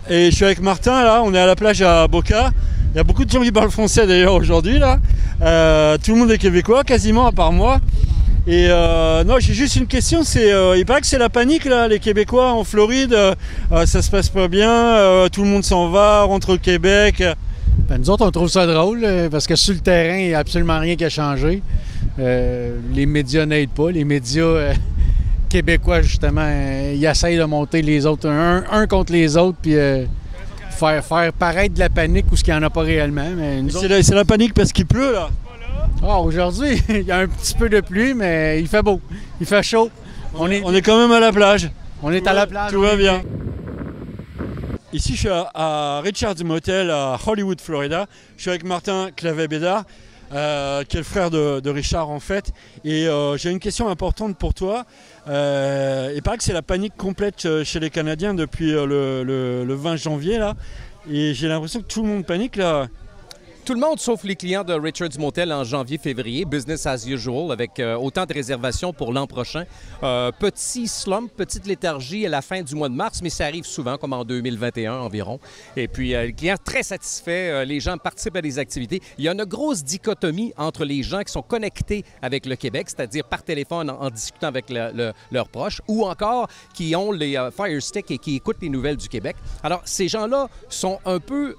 et je suis avec Martin là, on est à la plage à Boca. Il y a beaucoup de gens qui parlent français d'ailleurs aujourd'hui là. Tout le monde est québécois quasiment à part moi. Et non, j'ai juste une question, il paraît que c'est la panique là, les Québécois en Floride, ça se passe pas bien, tout le monde s'en va, rentre au Québec. Ben, nous autres, on trouve ça drôle parce que sur le terrain, il n'y a absolument rien qui a changé. Les médias n'aident pas. Les médias québécois, justement, ils essayent de monter les autres un contre les autres puis faire paraître de la panique ou ce qu'il n'y en a pas réellement. C'est la panique parce qu'il pleut là. Ah, aujourd'hui, il y a un petit peu de pluie, mais il fait beau. Il fait chaud. On est quand même à la plage. On est à la plage. Tout va bien. Ici, je suis à Richard's Motel à Hollywood, Florida. Je suis avec Martin Clavet-Bédard, qui est le frère de Richard en fait. Et j'ai une question importante pour toi. Il paraît que c'est la panique complète chez les Canadiens depuis le 20 janvier là. Et j'ai l'impression que tout le monde panique là. Tout le monde, sauf les clients de Richard's Motel en janvier-février, business as usual, avec autant de réservations pour l'an prochain. Petit slump, petite léthargie à la fin du mois de mars, mais ça arrive souvent, comme en 2021 environ. Et puis, les clients très satisfaits, les gens participent à des activités. Il y a une grosse dichotomie entre les gens qui sont connectés avec le Québec, c'est-à-dire par téléphone en discutant avec leurs proches, ou encore qui ont les Fire Stick et qui écoutent les nouvelles du Québec. Alors, ces gens-là sont un peu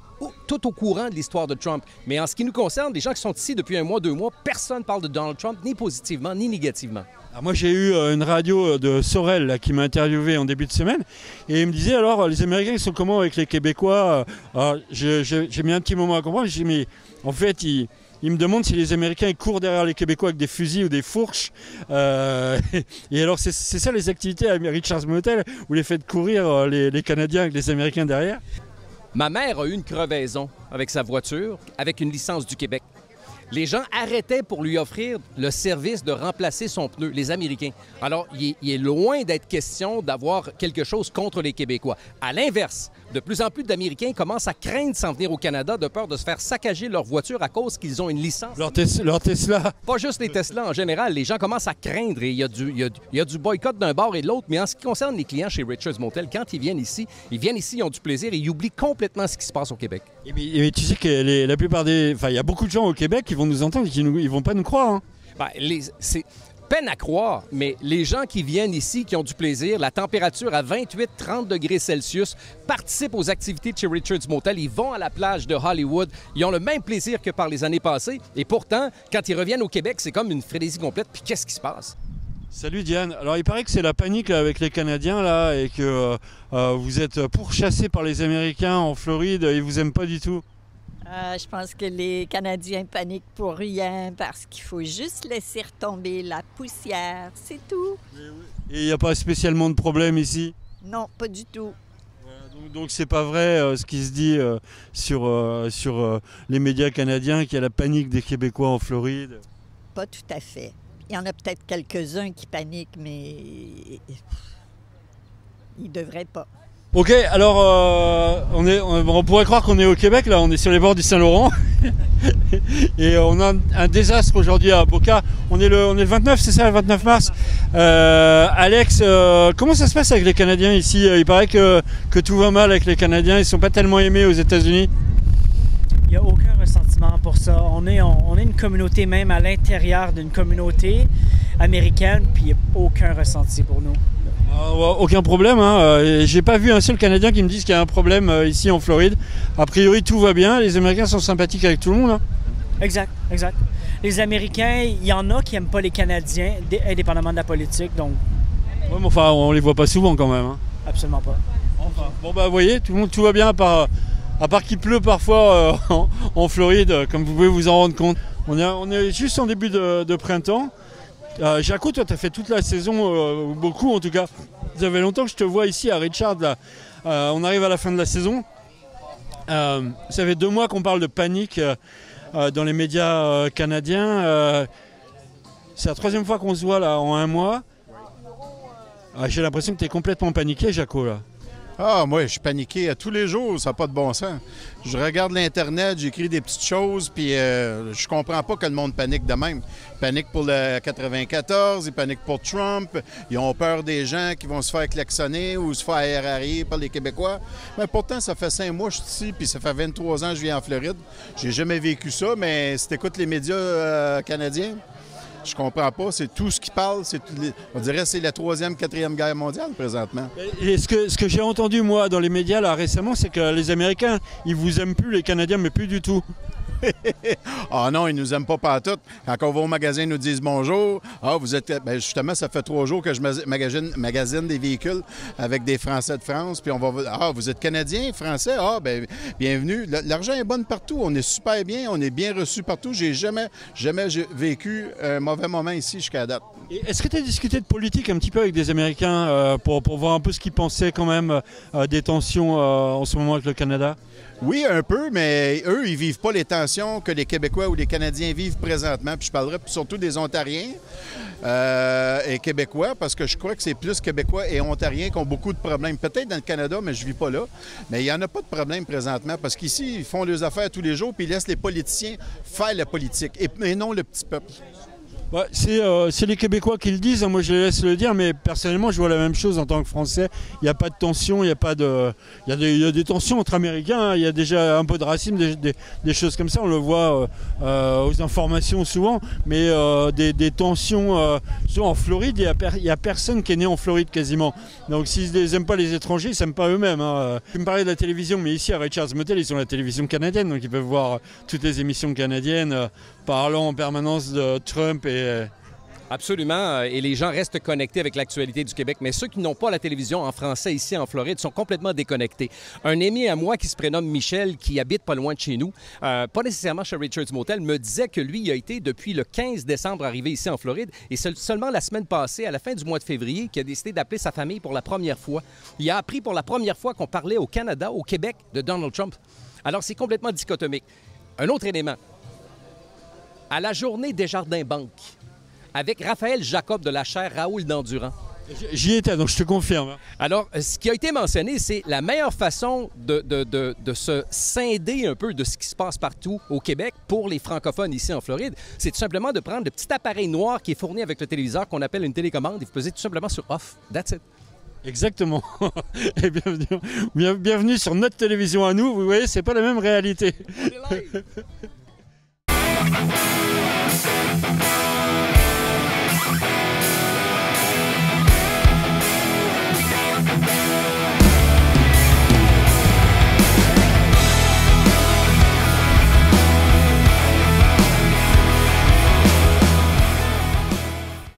tout au courant de l'histoire de Trump. Mais en ce qui nous concerne, les gens qui sont ici depuis un mois, 2 mois, personne ne parle de Donald Trump, ni positivement, ni négativement. Alors moi, j'ai eu une radio de Sorel là, qui m'a interviewé en début de semaine et il me disait alors, les Américains, ils sont comment avec les Québécois? J'ai mis un petit moment à comprendre. J'ai dit, mais en fait, il me demande si les Américains ils courent derrière les Québécois avec des fusils ou des fourches. Et alors, c'est ça les activités à Richard's Motel, où les faites courir les Canadiens avec les Américains derrière? Ma mère a eu une crevaison avec sa voiture, avec une licence du Québec. Les gens arrêtaient pour lui offrir le service de remplacer son pneu, les Américains. Alors, il est loin d'être question d'avoir quelque chose contre les Québécois. À l'inverse, de plus en plus d'Américains commencent à craindre s'en venir au Canada de peur de se faire saccager leur voiture à cause qu'ils ont une licence. Leur Tesla. Pas juste les Tesla, en général. Les gens commencent à craindre et il y a du boycott d'un bord et de l'autre. Mais en ce qui concerne les clients chez Richard's Motel, quand ils viennent ici, ils ont du plaisir et ils oublient complètement ce qui se passe au Québec. Mais tu sais que la plupart des... Enfin, il y a beaucoup de gens au Québec qui vont nous entendre et ils vont pas nous croire. Hein. Ben, c'est peine à croire, mais les gens qui viennent ici, qui ont du plaisir, la température à 28-30 degrés Celsius, participent aux activités de chez Richard's Motel, ils vont à la plage de Hollywood, ils ont le même plaisir que par les années passées. Et pourtant, quand ils reviennent au Québec, c'est comme une frénésie complète. Puis qu'est-ce qui se passe? Salut Diane. Alors il paraît que c'est la panique là, avec les Canadiens là et que vous êtes pourchassés par les Américains en Floride, ils vous aiment pas du tout. Je pense que les Canadiens paniquent pour rien parce qu'il faut juste laisser retomber la poussière, c'est tout. Et il n'y a pas spécialement de problème ici? Non, pas du tout. Donc c'est pas vrai ce qui se dit sur les médias canadiens qu'il y a la panique des Québécois en Floride? Pas tout à fait. Il y en a peut-être quelques-uns qui paniquent, mais ils devraient pas. Ok, alors on pourrait croire qu'on est au Québec, là on est sur les bords du Saint-Laurent et on a un désastre aujourd'hui à Boca. On est le 29, c'est ça, le 29 mars. Alex, comment ça se passe avec les Canadiens ici? Il paraît que tout va mal avec les Canadiens, ils ne sont pas tellement aimés aux États-Unis. Il n'y a aucun ressentiment pour ça. On est une communauté même à l'intérieur d'une communauté américaine, puis il n'y a aucun ressenti pour nous. Aucun problème, hein. J'ai pas vu un seul Canadien qui me dise qu'il y a un problème ici en Floride. A priori tout va bien, les Américains sont sympathiques avec tout le monde. Hein. Exact. Les Américains, il y en a qui n'aiment pas les Canadiens, indépendamment de la politique, donc... Ouais, mais enfin, on les voit pas souvent quand même. Hein. Absolument pas. Enfin, bon bah vous voyez, tout va bien à part qu'il pleut parfois en Floride, comme vous pouvez vous en rendre compte. On est juste en début de printemps. Jaco, toi, tu as fait toute la saison, beaucoup en tout cas. Ça fait longtemps que je te vois ici à Richard. Là. On arrive à la fin de la saison. Ça fait 2 mois qu'on parle de panique dans les médias canadiens. C'est la 3e fois qu'on se voit là en 1 mois. J'ai l'impression que tu es complètement paniqué, Jaco. Là. Ah, moi, je suis paniqué à tous les jours, ça n'a pas de bon sens. Je regarde l'Internet, j'écris des petites choses, puis je comprends pas que le monde panique de même. Ils paniquent pour le 94, ils paniquent pour Trump, ils ont peur des gens qui vont se faire klaxonner ou se faire hararier par les Québécois. Mais pourtant, ça fait 5 mois que je suis ici, puis ça fait 23 ans que je vis en Floride. J'ai jamais vécu ça, mais si tu écoutes les médias canadiens, je comprends pas. C'est tout ce qui parle. On dirait que c'est la 3e, 4e guerre mondiale présentement. Et ce que j'ai entendu, moi, dans les médias là, récemment, c'est que les Américains, ils vous aiment plus, les Canadiens, mais plus du tout. Ah non, ils nous aiment pas partout. Quand on va au magasin, ils nous disent bonjour. Ah, vous êtes. Bien, justement, ça fait 3 jours que je magasine des véhicules avec des Français de France. Puis on va. Ah, vous êtes Canadien, Français? Ah, bien, bienvenue. L'argent est bon partout. On est super bien. On est bien reçu partout. J'ai jamais vécu un mauvais moment ici jusqu'à date. Est-ce que tu as discuté de politique un petit peu avec des Américains pour voir un peu ce qu'ils pensaient quand même des tensions en ce moment avec le Canada? Oui, un peu, mais eux, ils vivent pas les tensions que les Québécois ou les Canadiens vivent présentement. Puis je parlerai surtout des Ontariens et Québécois, parce que je crois que c'est plus Québécois et Ontariens qui ont beaucoup de problèmes. Peut-être dans le Canada, mais je vis pas là. Mais il n'y en a pas de problème présentement, parce qu'ici, ils font leurs affaires tous les jours, puis ils laissent les politiciens faire la politique, et non le petit peuple. Ouais, c'est les Québécois qui le disent, hein, moi je les laisse le dire, mais personnellement je vois la même chose en tant que Français. Il n'y a pas de tension, il y a des tensions entre Américains, hein. Il y a déjà un peu de racisme, des choses comme ça, on le voit aux informations souvent, mais des tensions, souvent en Floride, il n'y a personne qui est né en Floride quasiment. Donc s'ils n'aiment pas les étrangers, ils ne s'aiment pas eux-mêmes. Hein. Tu me parlais de la télévision, mais ici à Richards Motel, ils ont la télévision canadienne, donc ils peuvent voir toutes les émissions canadiennes parlant en permanence de Trump et... Absolument, et les gens restent connectés avec l'actualité du Québec, mais ceux qui n'ont pas la télévision en français ici en Floride sont complètement déconnectés. Un ami à moi qui se prénomme Michel, qui habite pas loin de chez nous, pas nécessairement chez Richards Motel, me disait que lui, il a été depuis le 15 décembre arrivé ici en Floride, et c'est seulement la semaine passée, à la fin du mois de février, qu'il a décidé d'appeler sa famille pour la première fois. Il a appris pour la première fois qu'on parlait au Canada, au Québec, de Donald Trump. Alors c'est complètement dichotomique. Un autre élément. À la journée Desjardins-Banque, avec Raphaël Jacob de la chaire Raoul d'Endurant. J'y étais, donc je te confirme. Alors, ce qui a été mentionné, c'est la meilleure façon de se scinder un peu de ce qui se passe partout au Québec pour les francophones ici en Floride, c'est tout simplement de prendre le petit appareil noir qui est fourni avec le téléviseur qu'on appelle une télécommande et vous posez tout simplement sur off. That's it. Exactement. Et bienvenue sur notre télévision à nous. Vous voyez, c'est pas la même réalité. On est live.